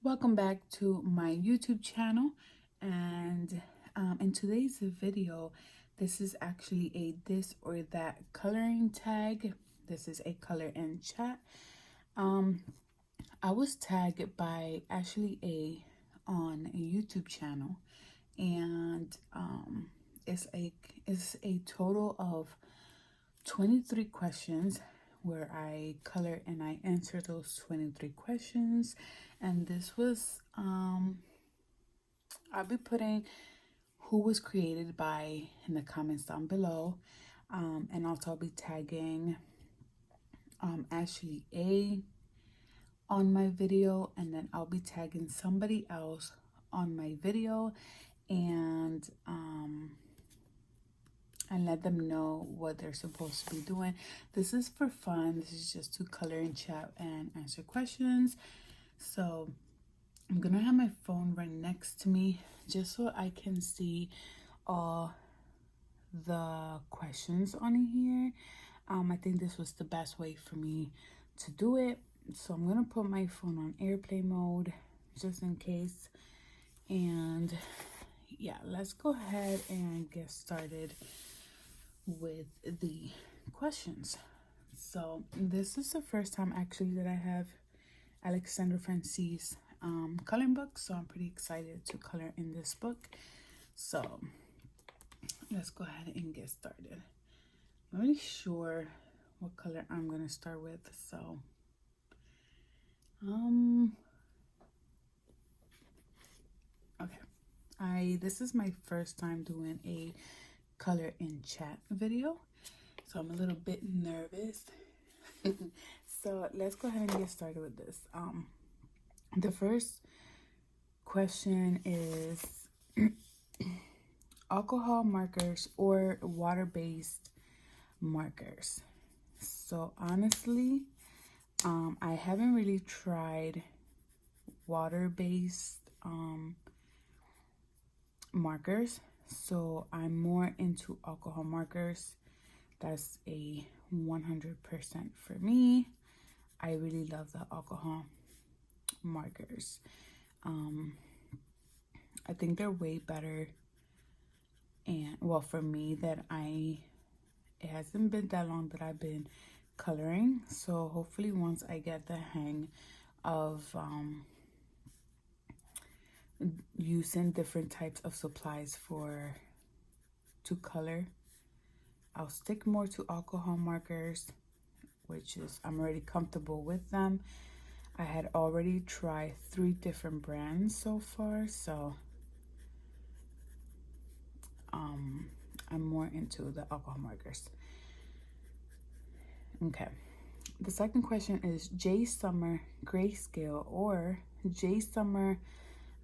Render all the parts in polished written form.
Welcome back to my YouTube channel, and in today's video, this is actually a this or that coloring tag. This is a color in chat. I was tagged by Ashley A on a YouTube channel, and it's a total of 23 questions where I color and I answer those 23 questions. And this was I'll be putting who was created by in the comments down below, and also I'll be tagging Ashley A on my video, and then I'll be tagging somebody else on my video, and let them know what they're supposed to be doing. This is for fun. This is just to color and chat and answer questions. So I'm gonna have my phone right next to me just so I can see all the questions on here. I think this was the best way for me to do it. So I'm gonna put my phone on airplane mode just in case. And yeah, let's go ahead and get started with the questions. So this is the first time actually that I have Alexandra Francis coloring book, so I'm pretty excited to color in this book. So let's go ahead and get started. I'm not really sure what color I'm gonna start with, so okay. This is my first time doing a color in chat video, so I'm a little bit nervous. So let's go ahead and get started with this. The first question is alcohol markers or water-based markers. So honestly, I haven't really tried water-based markers, so I'm more into alcohol markers. That's a 100% for me. I really love the alcohol markers. I think they're way better, and well, for me, it hasn't been that long that I've been coloring, so hopefully once I get the hang of using different types of supplies to color, I'll stick more to alcohol markers, which is I'm already comfortable with them. I had already tried 3 different brands so far, so I'm more into the alcohol markers. Okay, the second question is Jade Summer grayscale or Jade Summer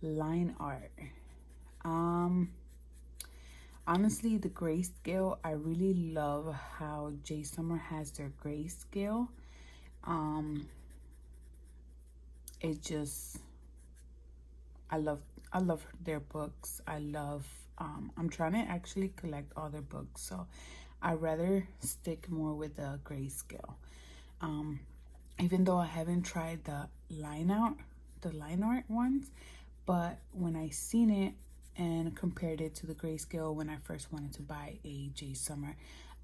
line art. Honestly, the grayscale, I really love how Jade Summer has their grayscale. It just, I love their books. I'm trying to actually collect all their books, so I'd rather stick more with the grayscale. Even though I haven't tried the line art ones, but when I seen it and compared it to the grayscale when I first wanted to buy a Jade Summer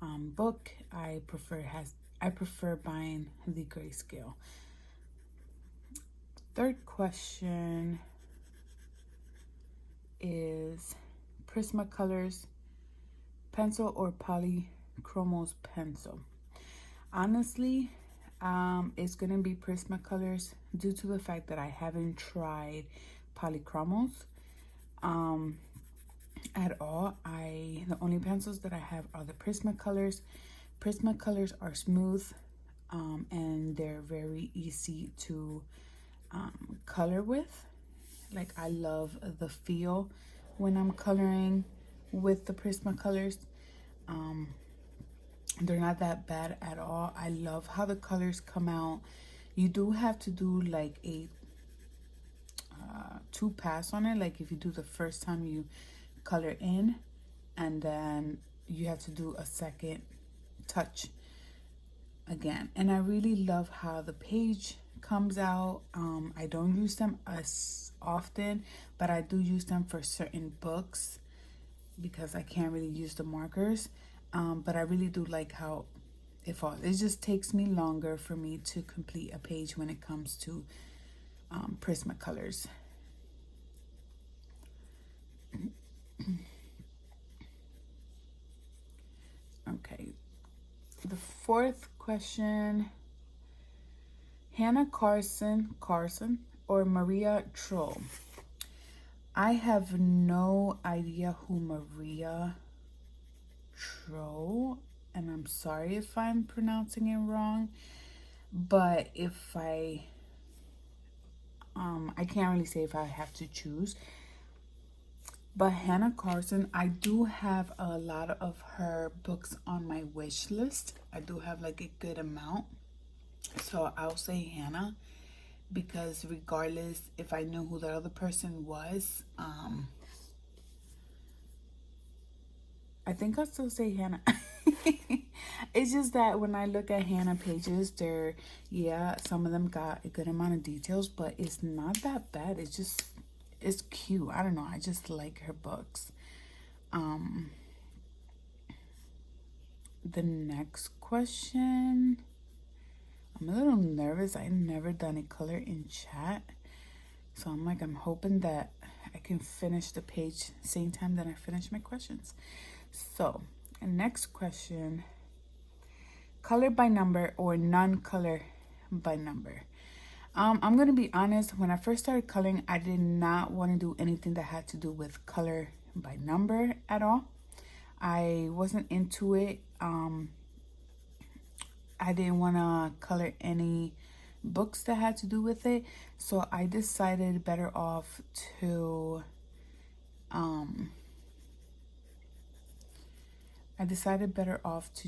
book, I prefer buying the grayscale. Third question is Prismacolor's pencil or Polychromos pencil. Honestly, it's gonna be Prismacolors due to the fact that I haven't tried Polychromos at all. The only pencils that I have are the Prismacolors. Prismacolors are smooth, and they're very easy to color with. Like, I love the feel when I'm coloring with the Prismacolors. They're not that bad at all. I love how the colors come out. You do have to do like a 2 pass on it. Like, if you do the first time, you color in, and then you have to do a second touch again. And I really love how the page comes out. I don't use them as often, but I do use them for certain books because I can't really use the markers. But I really do like how it falls. It just takes me longer for me to complete a page when it comes to Prismacolors. Okay, the fourth question. Hanna Carson, or Maria Trolle? I have no idea who Maria Trolle, and I'm sorry if I'm pronouncing it wrong, but if I can't really say if I have to choose. But Hanna Carson, I do have a lot of her books on my wish list. I do have like a good amount. So I'll say Hanna, because regardless if I knew who the other person was, I think I'll still say Hanna. It's just that when I look at Hanna pages, some of them got a good amount of details, but it's not that bad. It's cute. I don't know. I just like her books. The next question. I'm a little nervous. I've never done a color in chat. So I'm hoping that I can finish the page same time that I finish my questions. So, next question. Color by number or non-color by number? I'm going to be honest. When I first started coloring, I did not want to do anything that had to do with color by number at all. I wasn't into it. I didn't want to color any books that had to do with it. So I decided better off to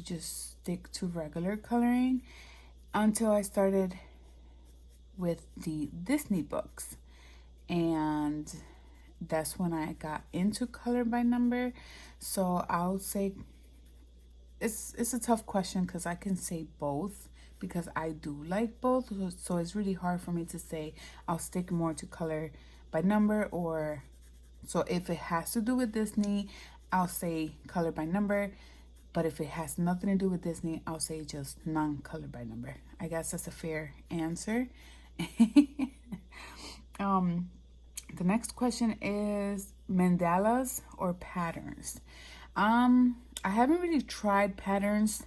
just stick to regular coloring until I started with the Disney books. And that's when I got into color by number. So I'll say it's a tough question because I can say both because I do like both. So it's really hard for me to say I'll stick more to color by number, or so if it has to do with Disney, I'll say color by number. But if it has nothing to do with Disney, I'll say just non-color by number. I guess that's a fair answer. The next question is mandalas or patterns. I haven't really tried patterns.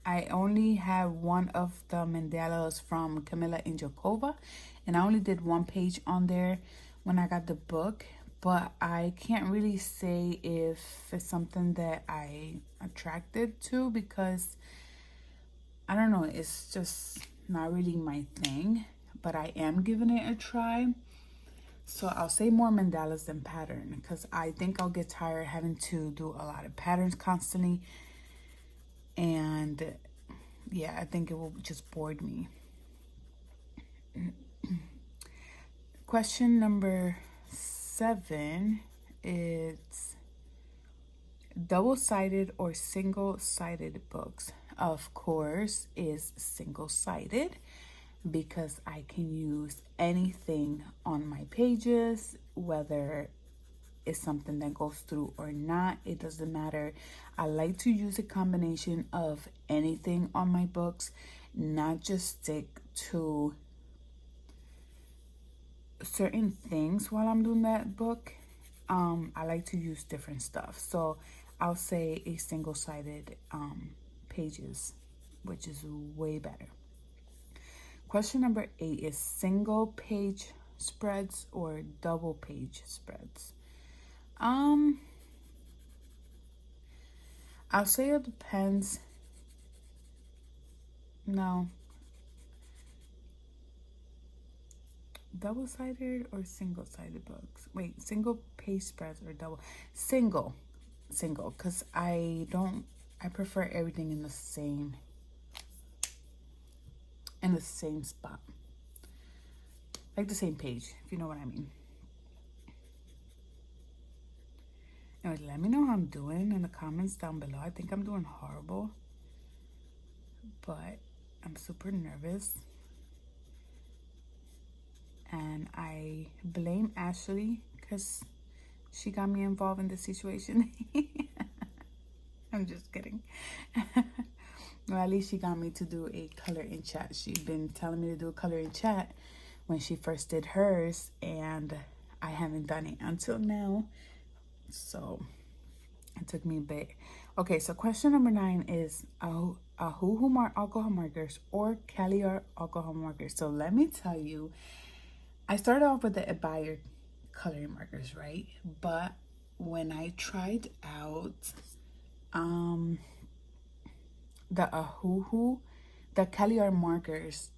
I only have one of the mandalas from Camila and Jokova, and I only did one page on there when I got the book, but I can't really say if it's something that I attracted to because I don't know, it's just not really my thing, but I am giving it a try. So I'll say more mandalas than pattern because I think I'll get tired having to do a lot of patterns constantly. And yeah, I think it will just bore me. Question number 7 is double-sided or single-sided books. Of course, is single-sided, because I can use anything on my pages, whether it's something that goes through or not, it doesn't matter. I like to use a combination of anything on my books, not just stick to certain things while I'm doing that book. I like to use different stuff. So I'll say a single-sided pages, which is way better. Question number 8 is single page spreads or double page spreads. I'll say it depends. No. Double-sided or single-sided books? Wait, single page spreads or double? Single, because I prefer everything in the same spot, like the same page, if you know what I mean. Anyway, let me know how I'm doing in the comments down below. I think I'm doing horrible, but I'm super nervous. and I blame Ashley because she got me involved in the situation. I'm just kidding. Well, at least she got me to do a color in chat. She'd been telling me to do a color in chat when she first did hers, and I haven't done it until now. So it took me a bit. Okay, so question number 9 is Ohuhu alcohol markers or Caliart alcohol markers. So let me tell you, I started off with the Oberg coloring markers, right? But when I tried out the Ohuhu, the Caliart markers,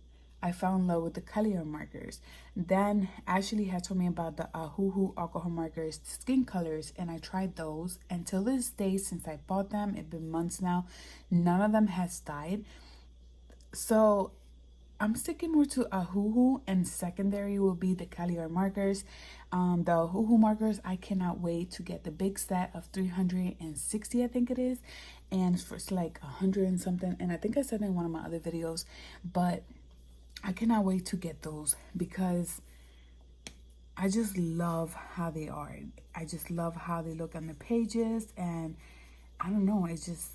I fell in love with the Caliart markers. Then Ashley had told me about the Ohuhu alcohol markers, skin colors, and I tried those. Until this day, since I bought them, it's been months now, none of them has died. So I'm sticking more to Ohuhu, and secondary will be the Caliart markers. The Ohuhu markers, I cannot wait to get the big set of 360, I think it is, and it's like 100 and something, and I think I said in one of my other videos, but I cannot wait to get those because I just love how they are. I just love how they look on the pages, and I don't know, it's just,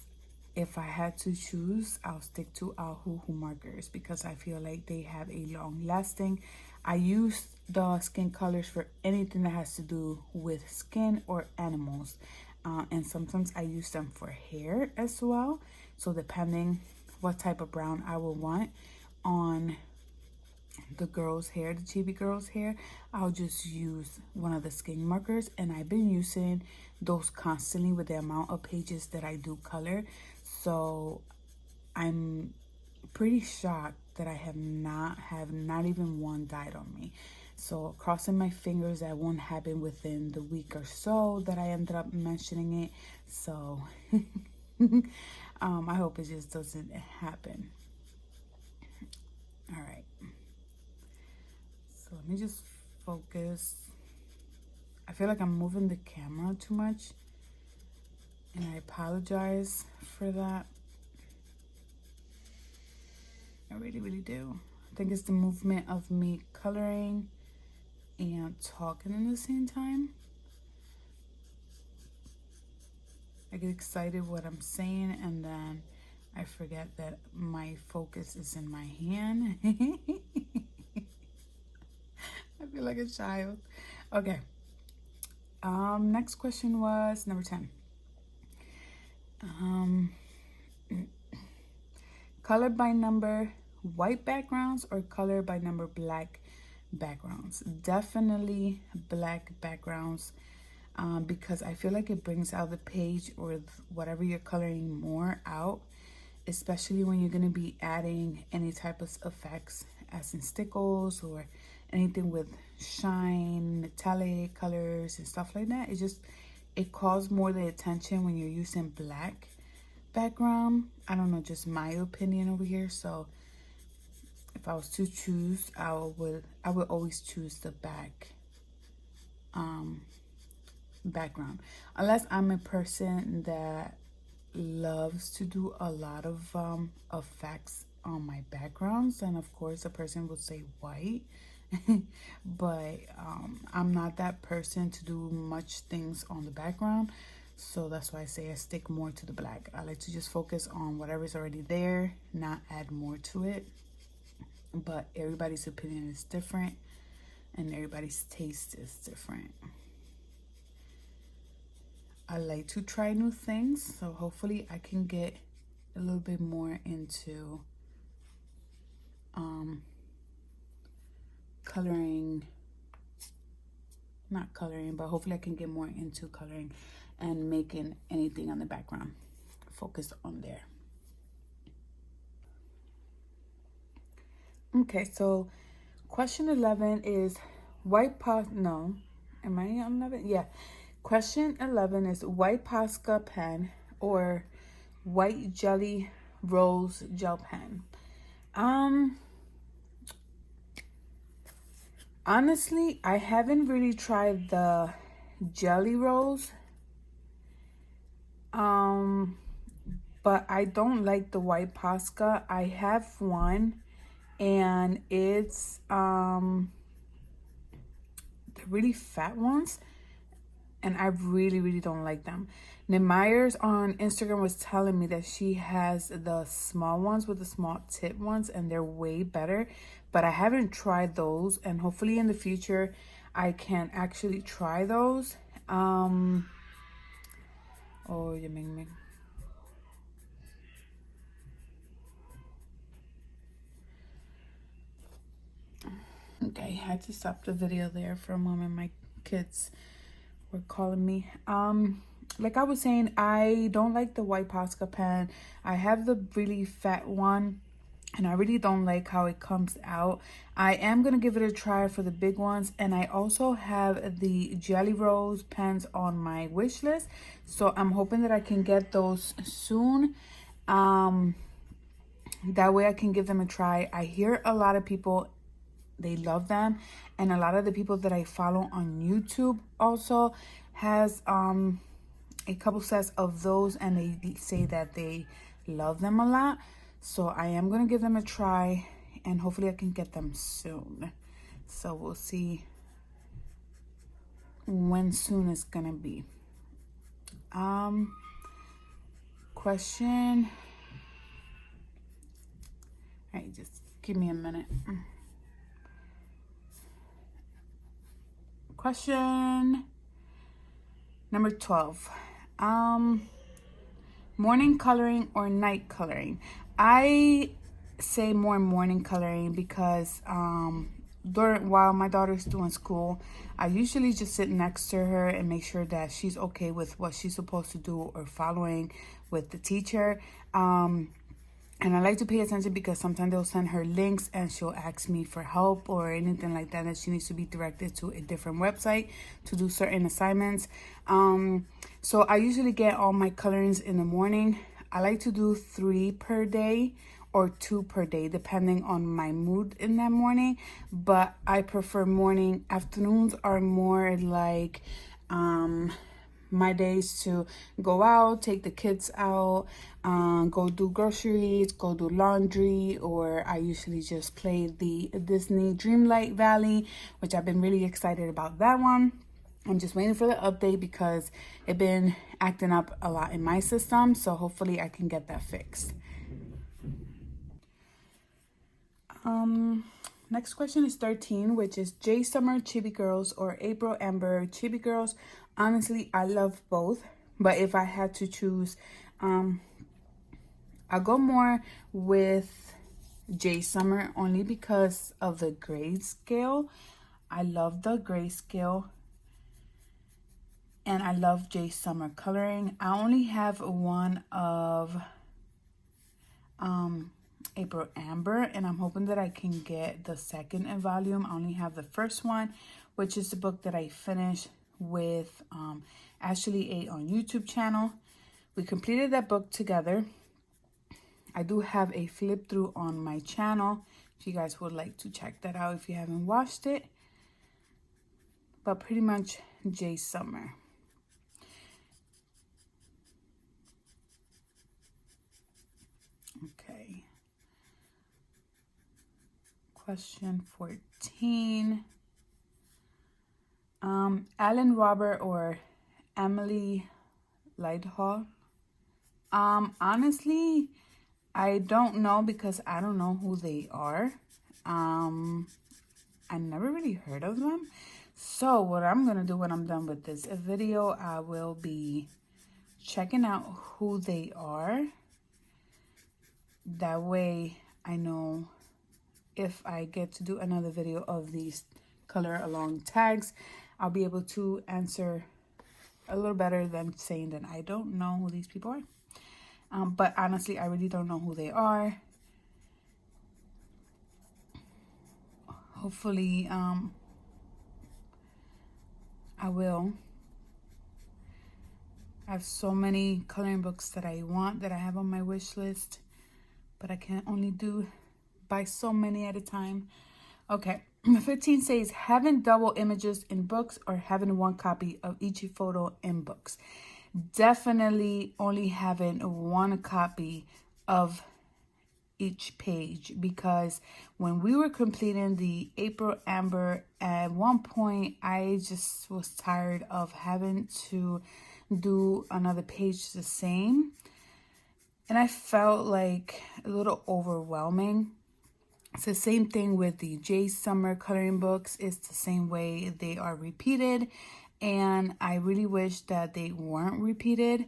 if I had to choose, I'll stick to Ohuhu markers because I feel like they have a long lasting. I use the skin colors for anything that has to do with skin or animals. And sometimes I use them for hair as well. So depending what type of brown I will want on the girl's hair, the Chibi girl's hair, I'll just use one of the skin markers, and I've been using those constantly with the amount of pages that I do color. So I'm pretty shocked that I have not even one died on me. So crossing my fingers that won't happen within the week or so that I ended up mentioning it. So I hope it just doesn't happen. All right. So let me just focus. I feel like I'm moving the camera too much, and I apologize for that. I really, really do. I think it's the movement of me coloring and talking at the same time. I get excited what I'm saying, and then I forget that my focus is in my hand. I feel like a child. Okay. Next question was number 10. Color by number white backgrounds or color by number black backgrounds? Definitely black backgrounds, because I feel like it brings out the page or whatever you're coloring more out, especially when you're going to be adding any type of effects as in stickles or anything with shine, metallic colors and stuff like that. It calls more the attention when you're using black background. I don't know, just my opinion over here. So if I was to choose, I would always choose the background, unless I'm a person that loves to do a lot of effects on my backgrounds, and of course a person would say white. But I'm not that person to do much things on the background, so that's why I say I stick more to the black. I like to just focus on whatever's already there, not add more to it. But everybody's opinion is different, and everybody's taste is different. I like to try new things, so hopefully I can get a little bit more into coloring, not coloring, but hopefully I can get more into coloring and making anything on the background. Focus on there. Okay, so question 11 is am I on 11? Yeah. Question 11 is white posca pen or white jelly rose gel pen. Honestly, I haven't really tried the jelly rose. But I don't like the white posca. I have one, and it's really fat ones, and I really don't like them. Myers on Instagram was telling me that she has the small ones with the small tip ones, and they're way better, but I haven't tried those, and hopefully in the future I can actually try those. Oh, you make me. Okay, I had to stop the video there for a moment. My kids were calling me. Like I was saying, I don't like the white Posca pen. I have the really fat one, and I really don't like how it comes out. I am gonna give it a try for the big ones, and I also have the Jelly Rose pens on my wish list, so I'm hoping that I can get those soon. That way I can give them a try. I hear a lot of people, they love them, and a lot of the people that I follow on YouTube also has a couple sets of those, and they say that they love them a lot. So I am gonna give them a try, and hopefully I can get them soon. So we'll see when soon it's gonna be. Question. All right, just give me a minute. Question number 12. Morning coloring or night coloring? I say more morning coloring because while my daughter's doing school, I usually just sit next to her and make sure that she's okay with what she's supposed to do or following with the teacher. And I like to pay attention because sometimes they'll send her links and she'll ask me for help or anything like that, that she needs to be directed to a different website to do certain assignments. So I usually get all my colorings in the morning. I like to do 3 per day or 2 per day, depending on my mood in that morning. But I prefer morning. Afternoons are more like my days to go out, take the kids out, go do groceries, go do laundry, or I usually just play the Disney Dreamlight Valley, which I've been really excited about that one. I'm just waiting for the update because it's been acting up a lot in my system, so hopefully I can get that fixed. Next question is 13, which is Jade Summer Chibi Girls or April Amber Chibi Girls. Honestly, I love both, but if I had to choose, I'll go more with Jade Summer only because of the grayscale. I love the grayscale, and I love Jade Summer coloring. I only have one of April Amber, and I'm hoping that I can get the second volume. I only have the first one, which is the book that I finished with Ashley A on YouTube channel. We completed that book together. I do have a flip through on my channel if you guys would like to check that out if you haven't watched it. But pretty much Jade Summer. Okay. Question 14. Alan Robert or Emelie Lidehall? Honestly, I don't know because I don't know who they are. I never really heard of them. So what I'm gonna do when I'm done with this video, I will be checking out who they are. That way I know if I get to do another video of these color along tags, I'll be able to answer a little better than saying that I don't know who these people are. But honestly, I really don't know who they are. Hopefully, I will. I have so many coloring books that I want, that I have on my wish list, but I can only buy so many at a time. Okay, 15 says, having double images in books or having one copy of each photo in books. Definitely only having one copy of each page, because when we were completing the April Amber, at one point I just was tired of having to do another page the same, and I felt like a little overwhelming. It's the same thing with the Jade Summer coloring books. It's the same way, they are repeated, and I really wish that they weren't repeated,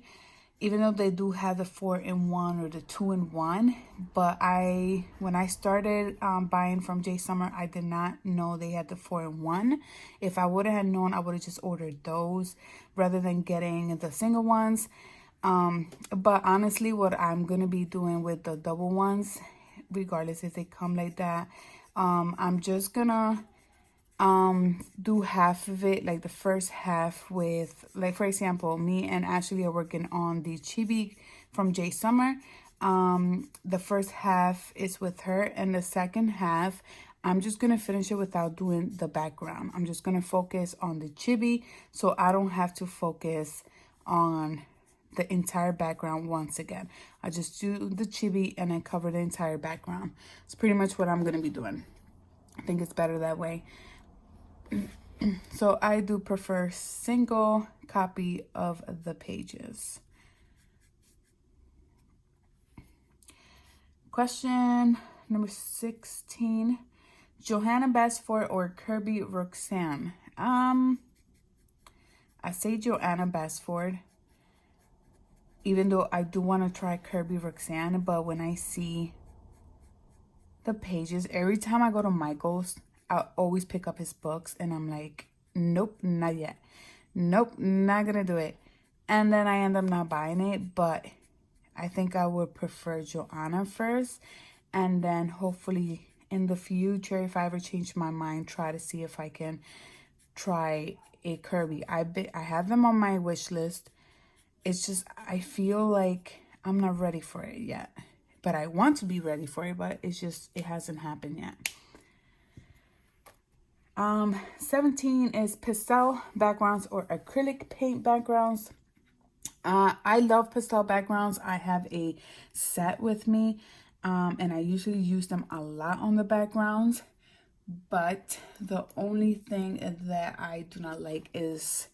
even though they do have the 4-in-1 or the 2-in-1. But when I started buying from Jade Summer, I did not know they had the 4-in-1. If I would have known, I would have just ordered those rather than getting the single ones. But honestly, what I'm gonna be doing with the double ones, regardless if they come like that, I'm just gonna do half of it, like the first half with, like, for example, me and Ashley are working on the Chibi from Jade Summer. The first half is with her, and the second half I'm just gonna finish it without doing the background. I'm just gonna focus on the Chibi, so I don't have to focus on the entire background once again. I just do the Chibi and then cover the entire background. It's pretty much what I'm gonna be doing. I think it's better that way. So I do prefer single copy of the pages. Question number 16. Johanna Basford or Kerby Roxanne? I say Johanna Basford, even though I do want to try Kerby Roxanne, but when I see the pages, every time I go to Michael's, I always pick up his books and I'm like, nope, not yet. Nope, not gonna do it. And then I end up not buying it, but I think I would prefer Johanna first, and then hopefully in the future, if I ever change my mind, try to see if I can try a Kerby. I have them on my wish list. It's just, I feel like I'm not ready for it yet, but I want to be ready for it, but it's just, it hasn't happened yet. 17 is pastel backgrounds or acrylic paint backgrounds. I love pastel backgrounds. I have a set with me, and I usually use them a lot on the backgrounds, but the only thing that I do not like is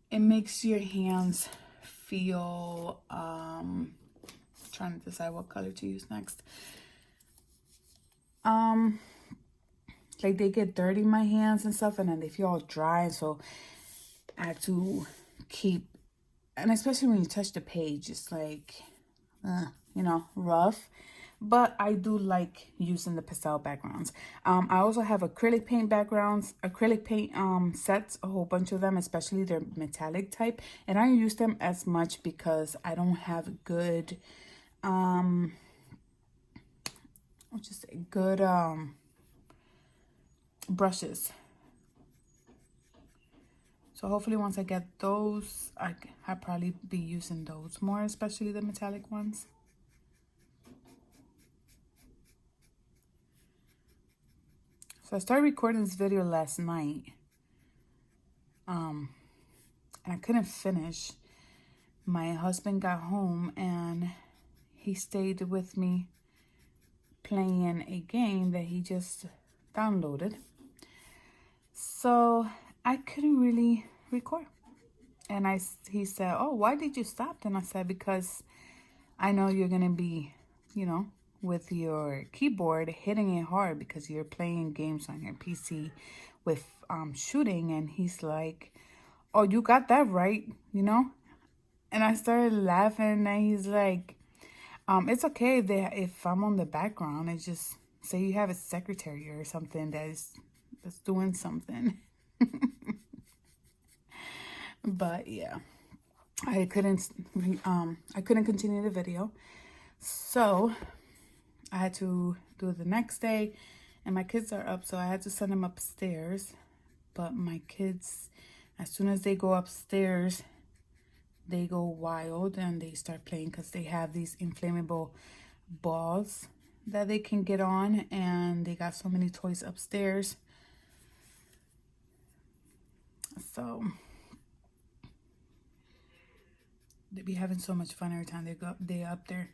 it makes your hands feel, trying to decide what color to use next. Like they get dirty in my hands and stuff, and then they feel all dry, so I have to keep, and especially when you touch the page, it's like, you know, rough. But I do like using the pastel backgrounds. I also have acrylic paint backgrounds, acrylic paint sets, a whole bunch of them, especially their metallic type. And I don't use them as much because I don't have good, brushes. So hopefully once I get those, I'll probably be using those more, especially the metallic ones. So I started recording this video last night, and I couldn't finish. My husband got home and he stayed with me playing a game that he just downloaded. So I couldn't really record. And he said, oh, why did you stop? And I said, because I know you're going to be, you know, with your keyboard hitting it hard because you're playing games on your PC with shooting. And he's like, oh, you got that right, you know? And I started laughing, and he's like, it's okay if I'm on the background. It's just, say you have a secretary or something that's doing something. But yeah, I couldn't continue the video, so I had to do it the next day, and my kids are up, so I had to send them upstairs. But my kids, as soon as they go upstairs, they go wild and they start playing because they have these inflatable balls that they can get on, and they got so many toys upstairs. So they be having so much fun every time they up there.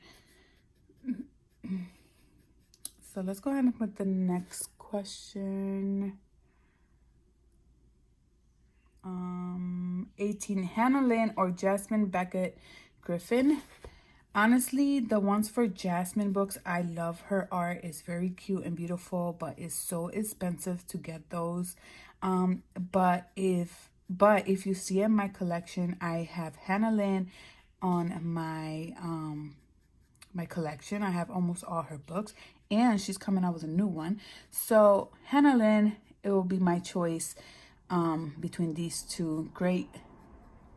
So let's go ahead and put the next question. 18, Hanna Lynn or Jasmine, Beckett, Griffin. Honestly, the ones for Jasmine books, I love her art. It's very cute and beautiful, but it's so expensive to get those. But if you see in my collection, I have Hanna Lynn on my my collection. I have almost all her books, and she's coming out with a new one. So Hanna Lynn, it will be my choice between these two great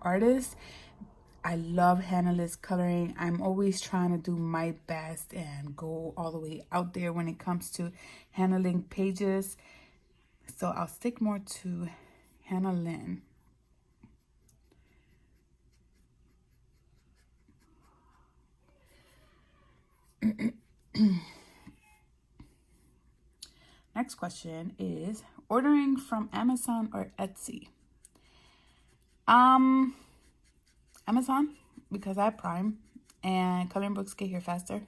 artists. I love Hanna Lynn's coloring. I'm always trying to do my best and go all the way out there when it comes to Hanna Lynn pages. So I'll stick more to Hanna Lynn. Next question is ordering from Amazon or Etsy? Amazon, because I have Prime and coloring books get here faster.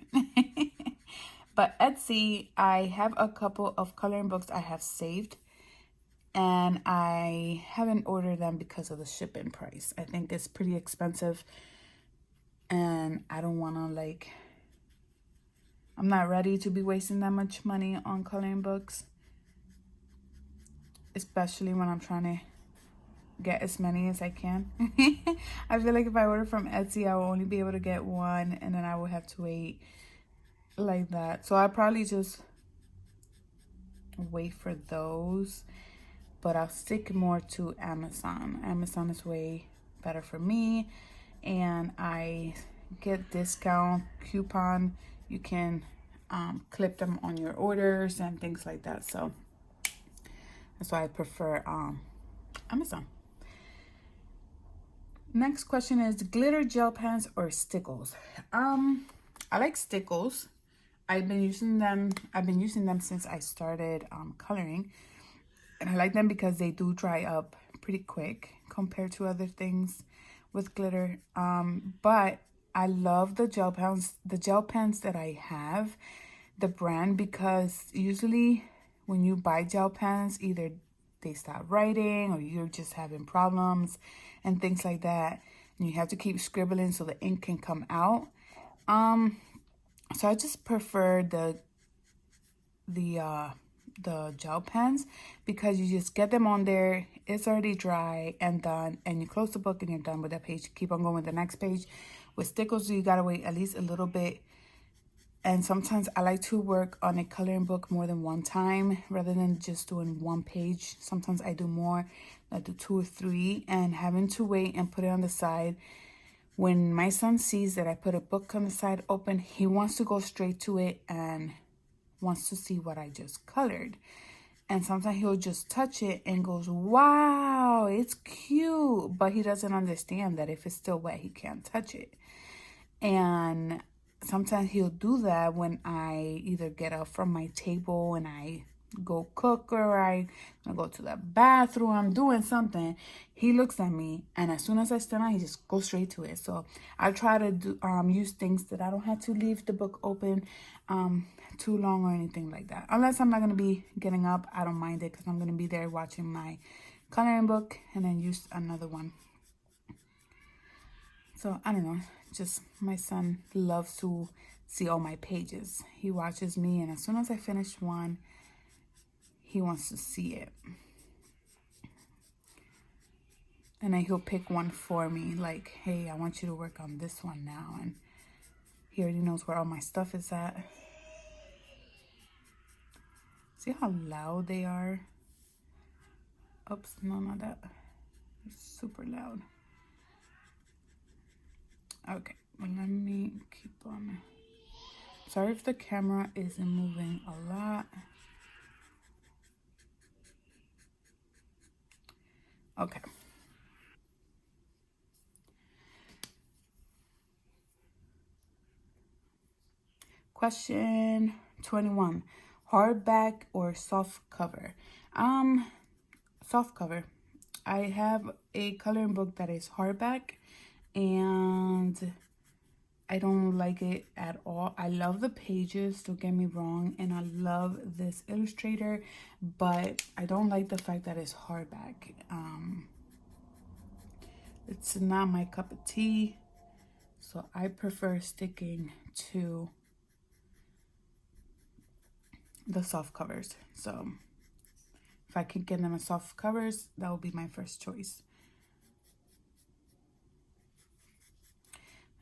But Etsy, I have a couple of coloring books I have saved, and I haven't ordered them because of the shipping price. I think it's pretty expensive, and I don't want to I'm not ready to be wasting that much money on coloring books, especially when I'm trying to get as many as I can. I feel like if I order from Etsy, I will only be able to get one, and then I will have to wait like that. So I probably just wait for those, but I'll stick more to Amazon. Amazon is way better for me, and I get discount coupon. You can clip them on your orders and things like that. So that's why I prefer Amazon. Next question is glitter gel pens or stickles? I like stickles. I've been using them since I started coloring, and I like them because they do dry up pretty quick compared to other things with glitter. But I love the gel pens that I have, the brand, because usually when you buy gel pens, either they stop writing or you're just having problems and things like that, and you have to keep scribbling so the ink can come out. So I just prefer the gel pens, because you just get them on there, it's already dry and done, and you close the book and you're done with that page. You keep on going with the next page. With stickles, you gotta wait at least a little bit, and sometimes I like to work on a coloring book more than one time rather than just doing one page. Sometimes I do more, I do 2 or 3, and having to wait and put it on the side. When my son sees that I put a book on the side open, he wants to go straight to it and wants to see what I just colored. And sometimes he'll just touch it and goes, wow, it's cute. But he doesn't understand that if it's still wet, he can't touch it. And sometimes he'll do that when I either get up from my table and I go cook, or I go to the bathroom, I'm doing something. He looks at me, and as soon as I stand up, he just goes straight to it. So I try to do use things that I don't have to leave the book open too long or anything like that. Unless I'm not going to be getting up, I don't mind it, because I'm going to be there watching my coloring book and then use another one. So I don't know, just my son loves to see all my pages. He watches me, and as soon as I finish one, he wants to see it. And then he'll pick one for me, like, hey, I want you to work on this one now. And he already knows where all my stuff is at. See how loud they are? Oops, no, not that. It's super loud. Okay, well, let me keep on. Sorry if the camera isn't moving a lot. Okay. Question 21. Hardback or soft cover? Soft cover. I have a coloring book that is hardback, and I don't like it at all. I love the pages, don't get me wrong, and I love this illustrator, but I don't like the fact that it's hardback. It's not my cup of tea, so I prefer sticking to the soft covers. So if I could get them as soft covers, that would be my first choice.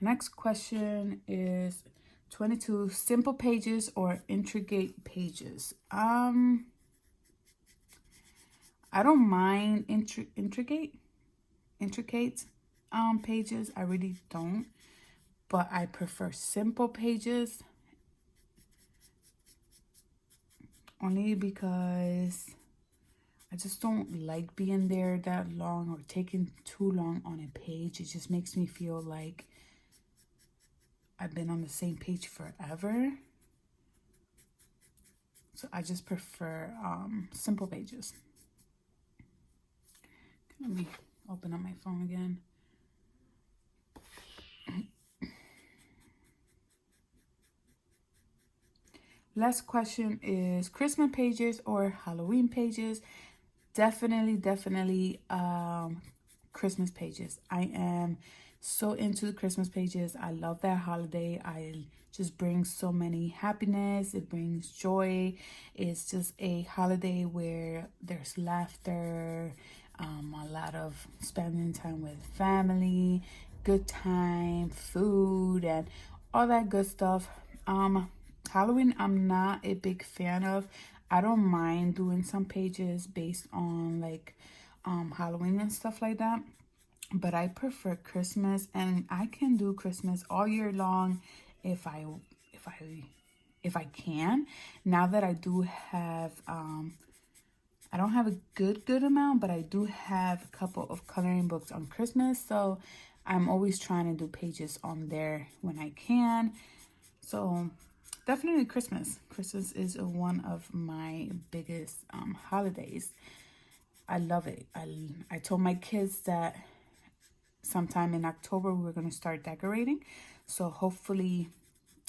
Next question is 22, simple pages or intricate pages? I don't mind intricate pages. I really don't, but I prefer simple pages only because I just don't like being there that long or taking too long on a page. It just makes me feel like I've been on the same page forever. So I just prefer simple pages. Let me open up my phone again. Last question is Christmas pages or Halloween pages? Definitely Christmas pages. I am so into the Christmas pages. I love that holiday. I just brings so many happiness. It brings joy. It's just a holiday where there's laughter, a lot of spending time with family, good time, food, and all that good stuff. Halloween, I'm not a big fan of. I don't mind doing some pages based on like Halloween and stuff like that, but I prefer Christmas, and I can do Christmas all year long if I can. Now that I do have I don't have a good amount, but I do have a couple of coloring books on Christmas, so I'm always trying to do pages on there when I can. So definitely Christmas. Christmas is one of my biggest holidays. I love it. I told my kids that sometime in October we're going to start decorating. So hopefully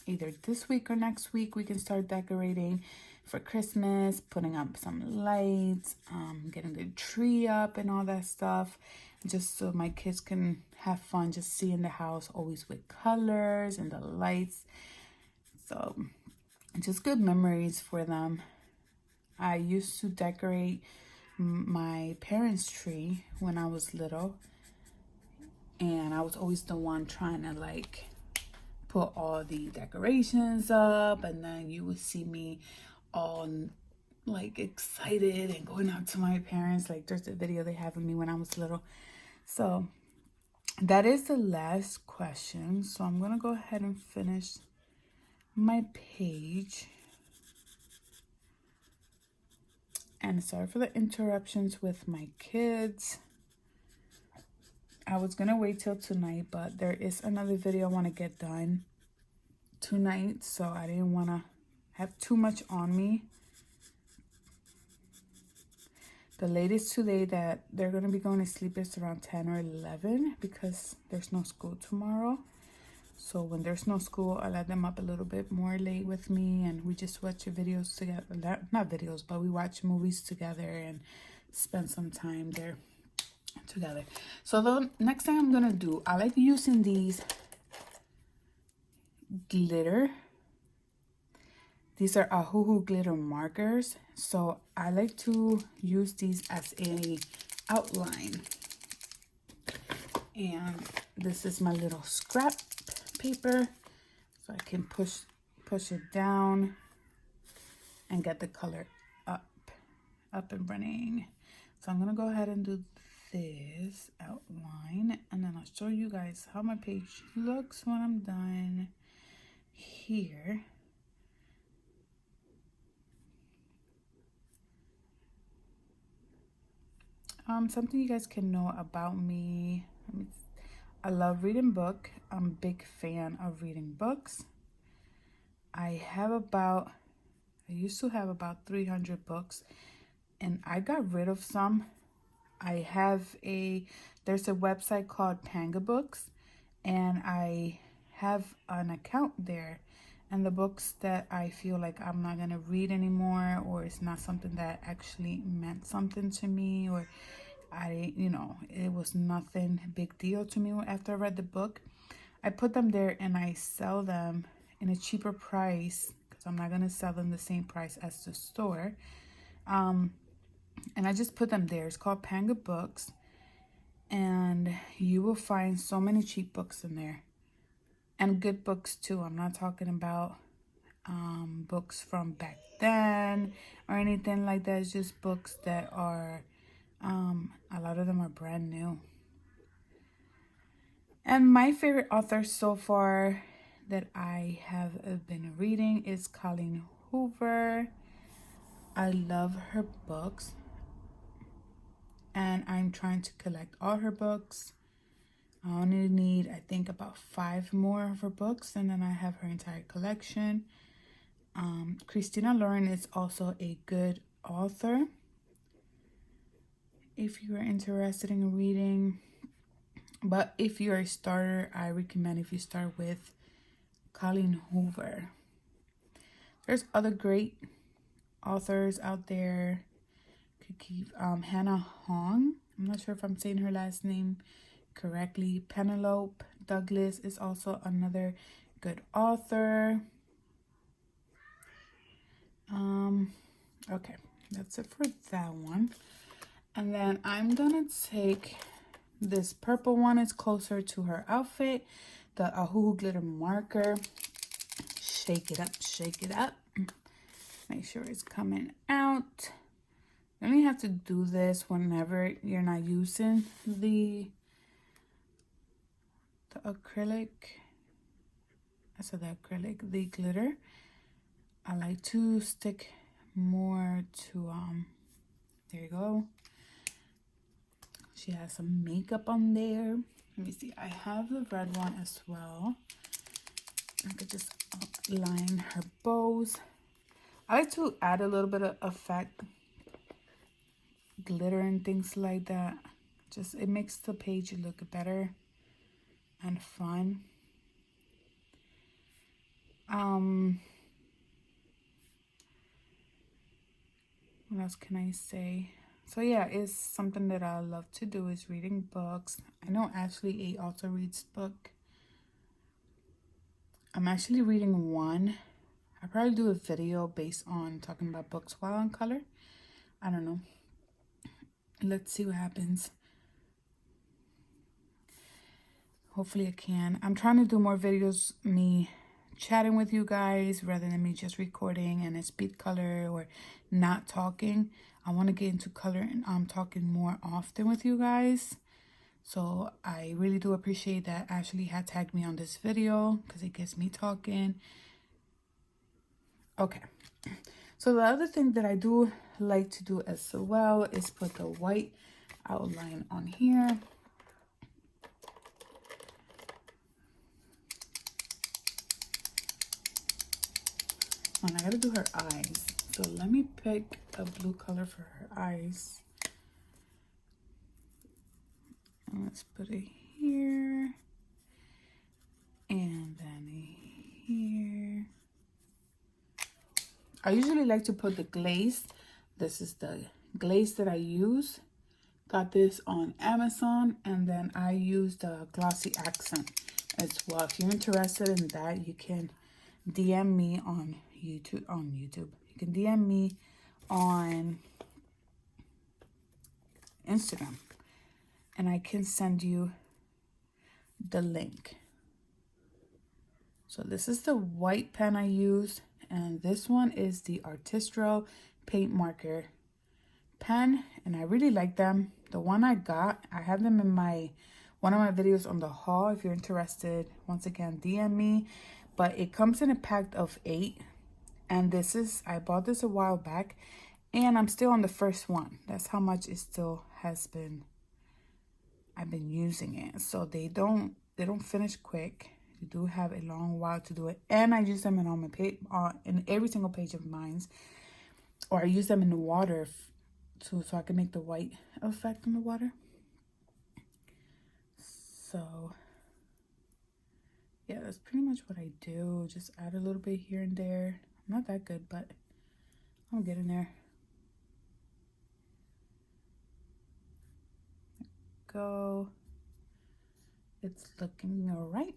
either this week or next week we can start decorating for Christmas, putting up some lights, getting the tree up and all that stuff, just so my kids can have fun just seeing the house always with colors and the lights. So just good memories for them. I used to decorate my parents' tree when I was little, and I was always the one trying to like put all the decorations up, and then you would see me all like excited and going out to my parents. Like there's a video they have of me when I was little. So that is the last question. So I'm gonna go ahead and finish my page. And sorry for the interruptions with my kids. I was gonna wait till tonight, but there is another video I want to get done tonight, so I didn't want to have too much on me. The latest today that they're going to be going to sleep is around 10 or 11 because there's no school tomorrow. So when there's no school, I let them up a little bit more late with me, and we just watch videos together. Not videos, but we watch movies together and spend some time there together. So the next thing I'm going to do, I like using these glitter. These are Ohuhu glitter markers. So I like to use these as a outline. And this is my little scrap paper. So I can push it down and get the color up and running. So I'm going to go ahead and do this outline. And then I'll show you guys how my page looks when I'm done here. Something you guys can know about me. I love reading books. I'm a big fan of reading books. I used to have about 300 books, and I got rid of some. There's a website called Panga Books, and I have an account there, and the books that I feel like I'm not gonna read anymore, or it's not something that actually meant something to me, or it was nothing big deal to me after I read the book, I put them there and I sell them in a cheaper price, because I'm not gonna sell them the same price as the store. And I just put them there. It's called Panga Books, and you will find so many cheap books in there, and good books too. I'm not talking about books from back then or anything like that. It's just books that are a lot of them are brand new. And my favorite author so far that I have been reading is Colleen Hoover. I love her books, and I'm trying to collect all her books. I only need, I think, about 5 more of her books, and then I have her entire collection. Christina Lauren is also a good author if you are interested in reading. But if you're a starter, I recommend if you start with Colleen Hoover. There's other great authors out there. Hanna Hong. I'm not sure if I'm saying her last name correctly. Penelope Douglas is also another good author. Okay, that's it for that one. And then I'm gonna take this purple one. It's closer to her outfit, the Ohuhu glitter marker. Shake it up, shake it up. Make sure it's coming out. You only have to do this whenever you're not using the acrylic. I said the acrylic, the glitter. I like to stick more to there you go. She has some makeup on there. Let me see. I have the red one as well. I could just line her bows. I like to add a little bit of effect, glitter and things like that. Just it makes the page look better and fun. What else can I say? So yeah, it's something that I love to do, is reading books. I know Ashley A also reads book. I'm actually reading one. I'll probably do a video based on talking about books while on color. I don't know. Let's see what happens. Hopefully I can. I'm trying to do more videos, me chatting with you guys rather than me just recording and a speed color or not talking. I want to get into color and I'm talking more often with you guys. So I really do appreciate that Ashley had tagged me on this video because it gets me talking. Okay. So the other thing that I do like to do as well is put the white outline on here. And I gotta do her eyes. So let me pick a blue color for her eyes. And let's put it here. And then here. I usually like to put the glaze. This is the glaze that I use. Got this on Amazon. And then I use the glossy accent as well. If you're interested in that, you can DM me on YouTube. You can DM me on Instagram. And I can send you the link. So this is the white pen I use. And this one is the Artistro paint marker pen, and I really like them. The one I got, I have them in one of my videos on the haul. If you're interested, once again, DM me. But it comes in a pack of 8, and I bought this a while back, and I'm still on the first one. That's how much it still has been. I've been using it, so they don't finish quick. You do have a long while to do it, and I use them in all my in every single page of mine, or I use them in the water so I can make the white effect in the water. So yeah, that's pretty much what I do. Just add a little bit here and there. Not that good, but I'm getting there. Go. It's looking all right.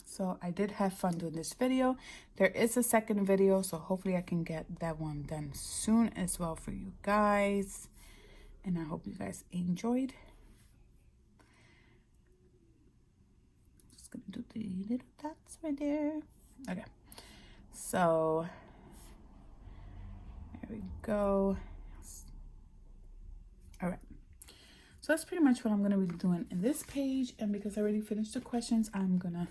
So I did have fun doing this video. There is a second video, so hopefully I can get that one done soon as well for you guys. And I hope you guys enjoyed. Just gonna do the little dots right there. Okay, so there we go. All right, so that's pretty much what I'm gonna be doing in this page. And because I already finished the questions, I'm gonna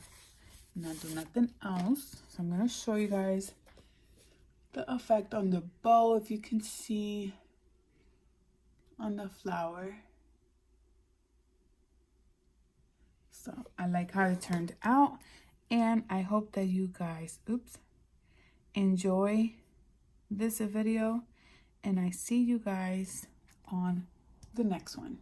not do nothing else. So I'm gonna show you guys the effect on the bow, if you can see on the flower. So I like how it turned out, and I hope that you guys enjoy this video, and I see you guys on the next one.